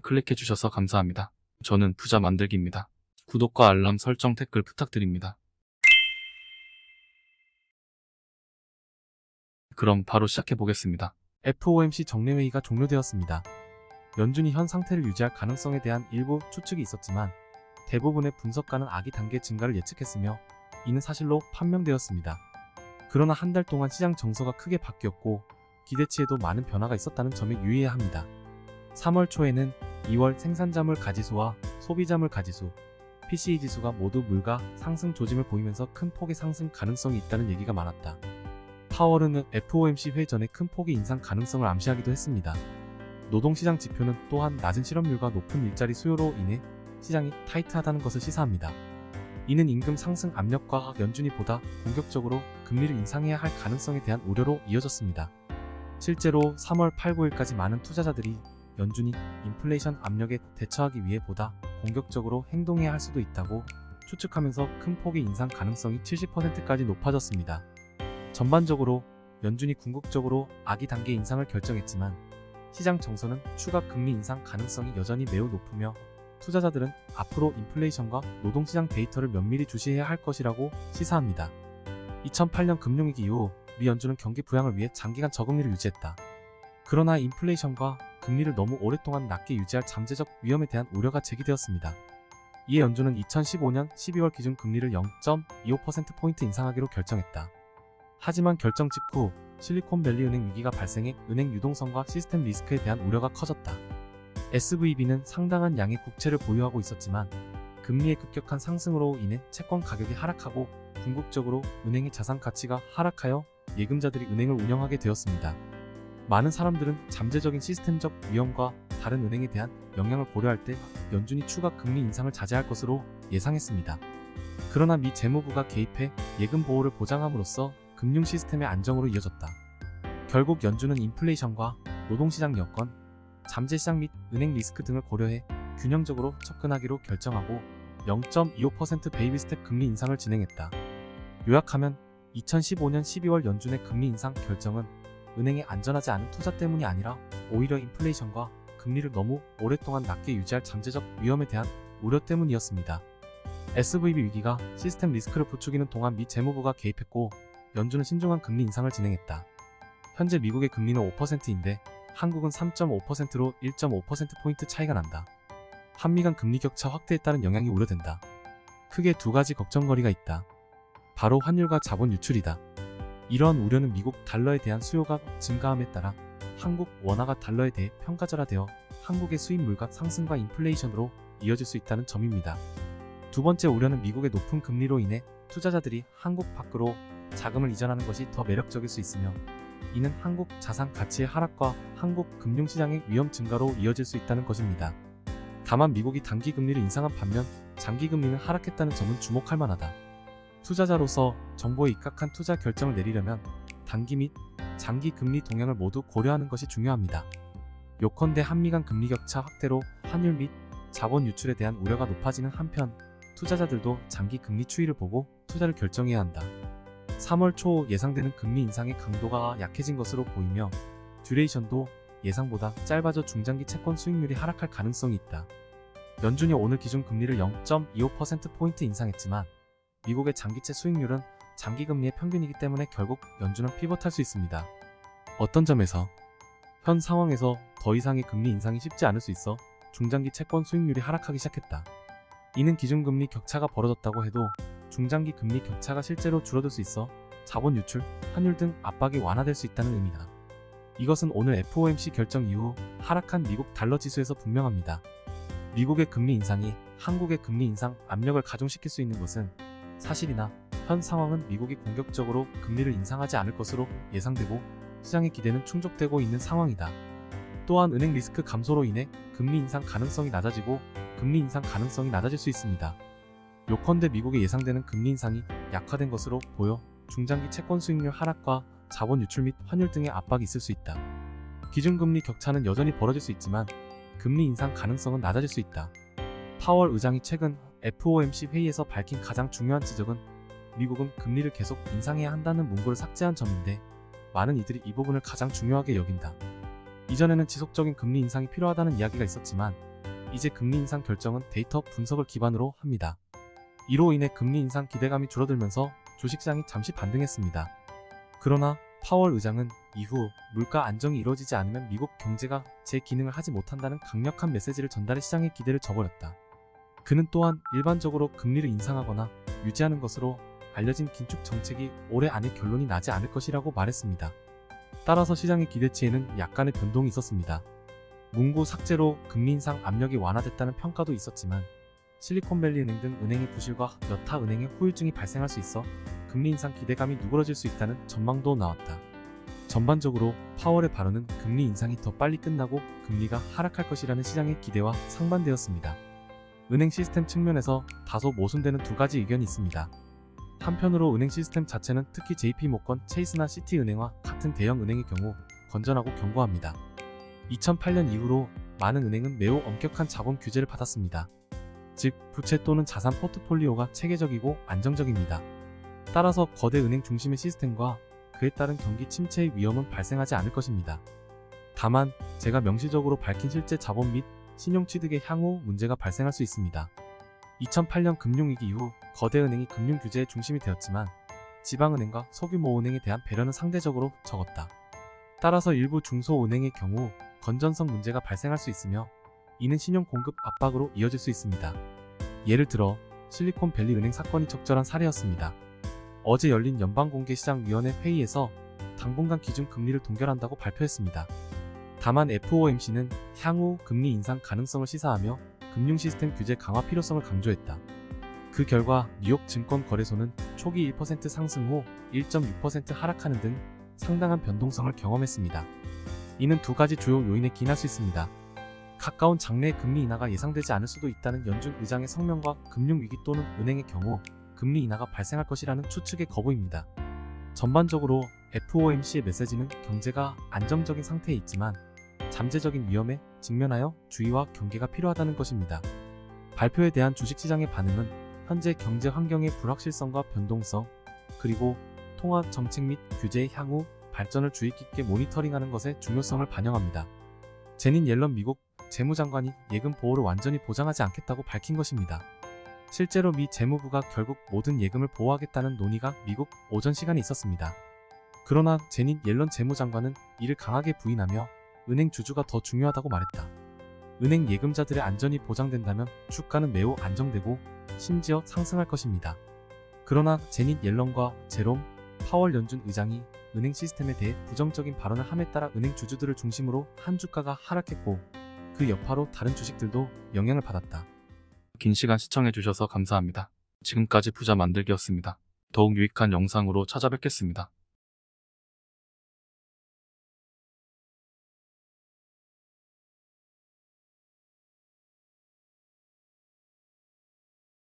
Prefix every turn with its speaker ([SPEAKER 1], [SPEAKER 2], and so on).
[SPEAKER 1] 클릭해주셔서 감사합니다. 저는 투자 만들기입니다. 구독과 알람 설정 댓글 부탁드립니다. 그럼 바로 시작해보겠습니다.
[SPEAKER 2] FOMC 정례회의가 종료되었습니다. 연준이 현 상태를 유지할 가능성에 대한 일부 추측이 있었지만 대부분의 분석가는 악의 단계 증가를 예측했으며 이는 사실로 판명되었습니다. 그러나 한 달 동안 시장 정서가 크게 바뀌었고 기대치에도 많은 변화가 있었다는 점에 유의해야 합니다. 3월 초에는 2월 생산자물 가지수와 소비자물 가지수, PCE 지수가 모두 물가 상승 조짐을 보이면서 큰 폭의 상승 가능성이 있다는 얘기가 많았다. 파월은 FOMC 회의 전에 큰 폭의 인상 가능성을 암시하기도 했습니다. 노동시장 지표는 또한 낮은 실업률과 높은 일자리 수요로 인해 시장이 타이트하다는 것을 시사합니다. 이는 임금 상승 압력과 연준이 보다 공격적으로 금리를 인상해야 할 가능성에 대한 우려로 이어졌습니다. 실제로 3월 8, 9일까지 많은 투자자들이 연준이 인플레이션 압력에 대처하기 위해 보다 공격적으로 행동해야 할 수도 있다고 추측하면서 큰 폭의 인상 가능성이 70%까지 높아졌습니다. 전반적으로 연준이 궁극적으로 악의 단계 인상을 결정했지만 시장 정서는 추가 금리 인상 가능성이 여전히 매우 높으며 투자자들은 앞으로 인플레이션과 노동시장 데이터를 면밀히 주시해야 할 것이라고 시사합니다. 2008년 금융위기 이후 미 연준은 경기 부양을 위해 장기간 저금리를 유지했다. 그러나 인플레이션과 금리를 너무 오랫동안 낮게 유지할 잠재적 위험에 대한 우려가 제기되었습니다. 이에 연준은 2015년 12월 기준 금리를 0.25%포인트 인상하기로 결정했다. 하지만 결정 직후 실리콘밸리 은행 위기가 발생해 은행 유동성과 시스템 리스크에 대한 우려가 커졌다. SVB는 상당한 양의 국채를 보유하고 있었지만 금리의 급격한 상승으로 인해 채권 가격이 하락하고 궁극적으로 은행의 자산 가치가 하락하여 예금자들이 은행을 운영하게 되었습니다. 많은 사람들은 잠재적인 시스템적 위험과 다른 은행에 대한 영향을 고려할 때 연준이 추가 금리 인상을 자제할 것으로 예상했습니다. 그러나 미 재무부가 개입해 예금 보호를 보장함으로써 금융 시스템의 안정으로 이어졌다. 결국 연준은 인플레이션과 노동시장 여건, 잠재시장 및 은행 리스크 등을 고려해 균형적으로 접근하기로 결정하고 0.25% 베이비 스텝 금리 인상을 진행했다. 요약하면 2015년 12월 연준의 금리 인상 결정은 은행의 안전하지 않은 투자 때문이 아니라 오히려 인플레이션과 금리를 너무 오랫동안 낮게 유지할 잠재적 위험에 대한 우려 때문이었습니다. SVB 위기가 시스템 리스크를 부추기는 동안 미 재무부가 개입했고 연준은 신중한 금리 인상을 진행했다. 현재 미국의 금리는 5%인데 한국은 3.5%로 1.5%포인트 차이가 난다. 한미 간 금리 격차 확대에 따른 영향이 우려된다. 크게 두 가지 걱정거리가 있다. 바로 환율과 자본 유출이다. 이러한 우려는 미국 달러에 대한 수요가 증가함에 따라 한국 원화가 달러에 대해 평가절하되어 한국의 수입 물가 상승과 인플레이션으로 이어질 수 있다는 점입니다. 두 번째 우려는 미국의 높은 금리로 인해 투자자들이 한국 밖으로 자금을 이전하는 것이 더 매력적일 수 있으며 이는 한국 자산 가치의 하락과 한국 금융시장의 위험 증가로 이어질 수 있다는 것입니다. 다만 미국이 단기 금리를 인상한 반면 장기 금리는 하락했다는 점은 주목할 만하다. 투자자로서 정보에 입각한 투자 결정을 내리려면 단기 및 장기 금리 동향을 모두 고려하는 것이 중요합니다. 요컨대 한미 간 금리 격차 확대로 환율 및 자본 유출에 대한 우려가 높아지는 한편 투자자들도 장기 금리 추이를 보고 투자를 결정해야 한다. 3월 초 예상되는 금리 인상의 강도가 약해진 것으로 보이며 듀레이션도 예상보다 짧아져 중장기 채권 수익률이 하락할 가능성이 있다. 연준이 오늘 기준 금리를 0.25%포인트 인상했지만 미국의 장기채 수익률은 장기금리의 평균이기 때문에 결국 연준은 피벗할 수 있습니다. 어떤 점에서 현 상황에서 더 이상의 금리 인상이 쉽지 않을 수 있어 중장기 채권 수익률이 하락하기 시작했다. 이는 기준금리 격차가 벌어졌다고 해도 중장기 금리 격차가 실제로 줄어들 수 있어 자본 유출, 환율 등 압박이 완화될 수 있다는 의미다. 이것은 오늘 FOMC 결정 이후 하락한 미국 달러 지수에서 분명합니다. 미국의 금리 인상이 한국의 금리 인상 압력을 가중시킬 수 있는 것은 사실이나 현 상황은 미국이 공격적으로 금리를 인상하지 않을 것으로 예상되고 시장의 기대는 충족되고 있는 상황이다. 또한 은행 리스크 감소로 인해 금리 인상 가능성이 낮아지고 금리 인상 가능성이 낮아질 수 있습니다. 요컨대 미국의 예상되는 금리 인상이 약화된 것으로 보여 중장기 채권 수익률 하락과 자본 유출 및 환율 등의 압박이 있을 수 있다. 기준금리 격차는 여전히 벌어질 수 있지만 금리 인상 가능성은 낮아질 수 있다. 파월 의장이 최근 FOMC 회의에서 밝힌 가장 중요한 지적은 미국은 금리를 계속 인상해야 한다는 문구를 삭제한 점인데 많은 이들이 이 부분을 가장 중요하게 여긴다. 이전에는 지속적인 금리 인상이 필요하다는 이야기가 있었지만 이제 금리 인상 결정은 데이터 분석을 기반으로 합니다. 이로 인해 금리 인상 기대감이 줄어들면서 주식시장이 잠시 반등했습니다. 그러나 파월 의장은 이후 물가 안정이 이루어지지 않으면 미국 경제가 제 기능을 하지 못한다는 강력한 메시지를 전달해 시장의 기대를 저버렸다. 그는 또한 일반적으로 금리를 인상하거나 유지하는 것으로 알려진 긴축 정책이 올해 안에 결론이 나지 않을 것이라고 말했습니다. 따라서 시장의 기대치에는 약간의 변동이 있었습니다. 문구 삭제로 금리 인상 압력이 완화됐다는 평가도 있었지만 실리콘밸리 은행 등 은행의 부실과 여타 은행의 후유증이 발생할 수 있어 금리 인상 기대감이 누그러질 수 있다는 전망도 나왔다. 전반적으로 파월의 발언은 금리 인상이 더 빨리 끝나고 금리가 하락할 것이라는 시장의 기대와 상반되었습니다. 은행 시스템 측면에서 다소 모순되는 두 가지 의견이 있습니다. 한편으로 은행 시스템 자체는 특히 JP모건, 체이스나 시티은행과 같은 대형 은행의 경우 건전하고 견고합니다. 2008년 이후로 많은 은행은 매우 엄격한 자본 규제를 받았습니다. 즉, 부채 또는 자산 포트폴리오가 체계적이고 안정적입니다. 따라서 거대 은행 중심의 시스템과 그에 따른 경기 침체의 위험은 발생하지 않을 것입니다. 다만 제가 명시적으로 밝힌 실제 자본 및 신용 취득의 향후 문제가 발생할 수 있습니다. 2008년 금융위기 이후 거대 은행이 금융 규제의 중심이 되었지만 지방은행과 소규모 은행에 대한 배려는 상대적으로 적었다. 따라서 일부 중소은행의 경우 건전성 문제가 발생할 수 있으며 이는 신용 공급 압박으로 이어질 수 있습니다. 예를 들어 실리콘밸리 은행 사건이 적절한 사례였습니다. 어제 열린 연방공개시장위원회 회의에서 당분간 기준 금리를 동결한다고 발표했습니다. 다만 FOMC는 향후 금리 인상 가능성을 시사하며 금융 시스템 규제 강화 필요성을 강조했다. 그 결과 뉴욕 증권거래소는 초기 1% 상승 후 1.6% 하락하는 등 상당한 변동성을 경험했습니다. 이는 두 가지 주요 요인에 기인할 수 있습니다. 가까운 장래에 금리 인하가 예상되지 않을 수도 있다는 연준 의장의 성명과 금융위기 또는 은행의 경우 금리 인하가 발생할 것이라는 추측의 거부입니다. 전반적으로 FOMC의 메시지는 경제가 안정적인 상태에 있지만 잠재적인 위험에 직면하여 주의와 경계가 필요하다는 것입니다. 발표에 대한 주식시장의 반응은 현재 경제 환경의 불확실성과 변동성, 그리고 통화 정책 및 규제의 향후 발전을 주의 깊게 모니터링하는 것의 중요성을 반영합니다. 제닛 옐런 미국 재무장관이 예금 보호를 완전히 보장하지 않겠다고 밝힌 것입니다. 실제로 미 재무부가 결국 모든 예금을 보호하겠다는 논의가 미국 오전 시간에 있었습니다. 그러나 제닛 옐런 재무장관은 이를 강하게 부인하며 은행 주주가 더 중요하다고 말했다. 은행 예금자들의 안전이 보장된다면 주가는 매우 안정되고 심지어 상승할 것입니다. 그러나 제닛 옐런과 제롬 파월 연준 의장이 은행 시스템에 대해 부정적인 발언을 함에 따라 은행 주주들을 중심으로 한 주가가 하락했고 그 여파로 다른 주식들도 영향을 받았다.
[SPEAKER 1] 긴 시간 시청해주셔서 감사합니다. 지금까지 부자 만들기였습니다. 더욱 유익한 영상으로 찾아뵙겠습니다.